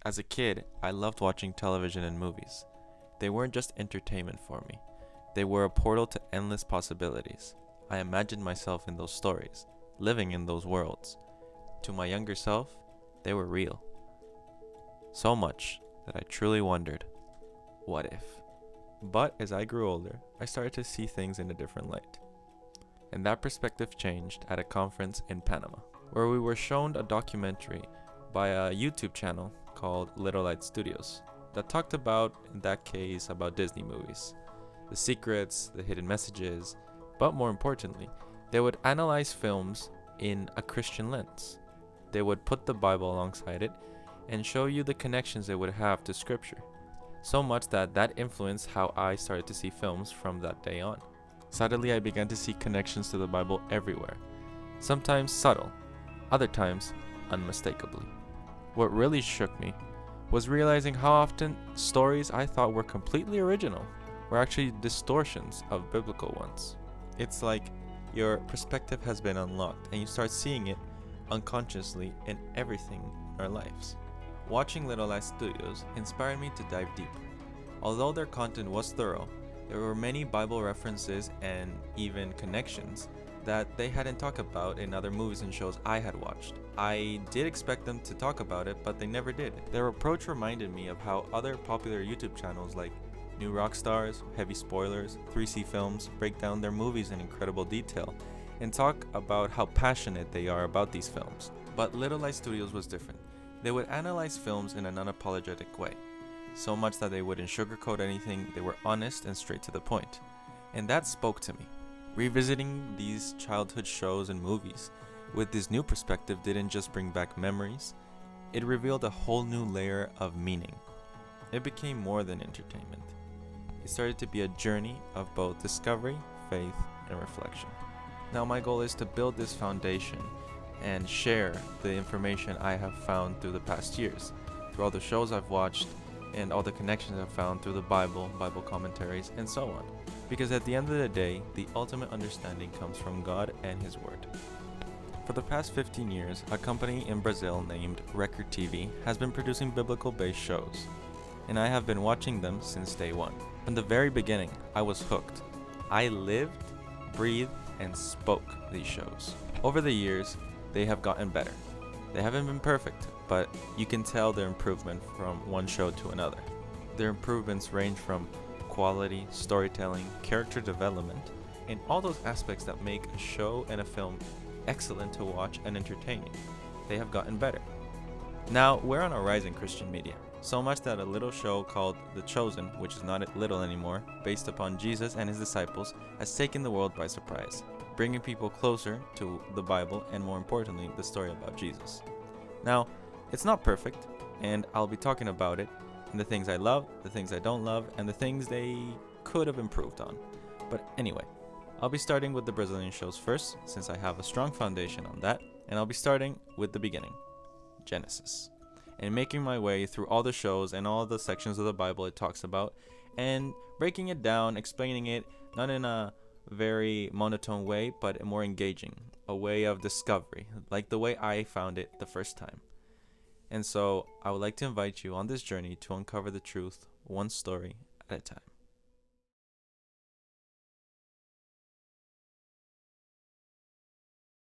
As a kid, I loved watching television and movies. They weren't just entertainment for me. They were a portal to endless possibilities. I imagined myself in those stories, living in those worlds. To my younger self, they were real. So much that I truly wondered, what if? But as I grew older, I started to see things in a different light. And that perspective changed at a conference in Panama, where we were shown a documentary by a YouTube channel called Little Light Studios that talked about, in that case, about Disney movies, the secrets, the hidden messages, but more importantly, they would analyze films in a Christian lens. They would put the Bible alongside it and show you the connections they would have to scripture. So much that influenced how I started to see films from that day on. Suddenly I began to see connections to the Bible everywhere, sometimes subtle, other times unmistakably. What really shook me was realizing how often stories I thought were completely original were actually distortions of biblical ones. It's like your perspective has been unlocked and you start seeing it unconsciously in everything in our lives. Watching Little Light Studios inspired me to dive deeper. Although their content was thorough, there were many Bible references and even connections that they hadn't talked about in other movies and shows I had watched. I did expect them to talk about it, but they never did. Their approach reminded me of how other popular YouTube channels like New Rockstars, Heavy Spoilers, 3C Films break down their movies in incredible detail and talk about how passionate they are about these films. But Little Light Studios was different. They would analyze films in an unapologetic way, so much that they wouldn't sugarcoat anything. They were honest and straight to the point. And that spoke to me. Revisiting these childhood shows and movies with this new perspective didn't just bring back memories, it revealed a whole new layer of meaning. It became more than entertainment. It started to be a journey of both discovery, faith, and reflection. Now my goal is to build this foundation and share the information I have found through the past years, through all the shows I've watched, and all the connections I've found through the Bible commentaries, and so on. Because at the end of the day, the ultimate understanding comes from God and His Word. For the past 15 years, a company in Brazil named Record TV has been producing biblical-based shows, and I have been watching them since day one. From the very beginning, I was hooked. I lived, breathed, and spoke these shows. Over the years, they have gotten better. They haven't been perfect, but you can tell their improvement from one show to another. Their improvements range from quality, storytelling, character development, and all those aspects that make a show and a film excellent to watch and entertaining. They have gotten better. Now, we're on a rise in Christian media, so much that a little show called The Chosen, which is not little anymore, based upon Jesus and his disciples, has taken the world by surprise, bringing people closer to the Bible and, more importantly, the story about Jesus. Now, it's not perfect, and I'll be talking about it, and the things I love, the things I don't love, and the things they could have improved on. But anyway, I'll be starting with the Brazilian shows first, since I have a strong foundation on that, and I'll be starting with the beginning, Genesis, and making my way through all the shows and all the sections of the Bible it talks about, and breaking it down, explaining it, not in a very monotone way, but more engaging, a way of discovery, like the way I found it the first time. And so I would like to invite you on this journey to uncover the truth one story at a time.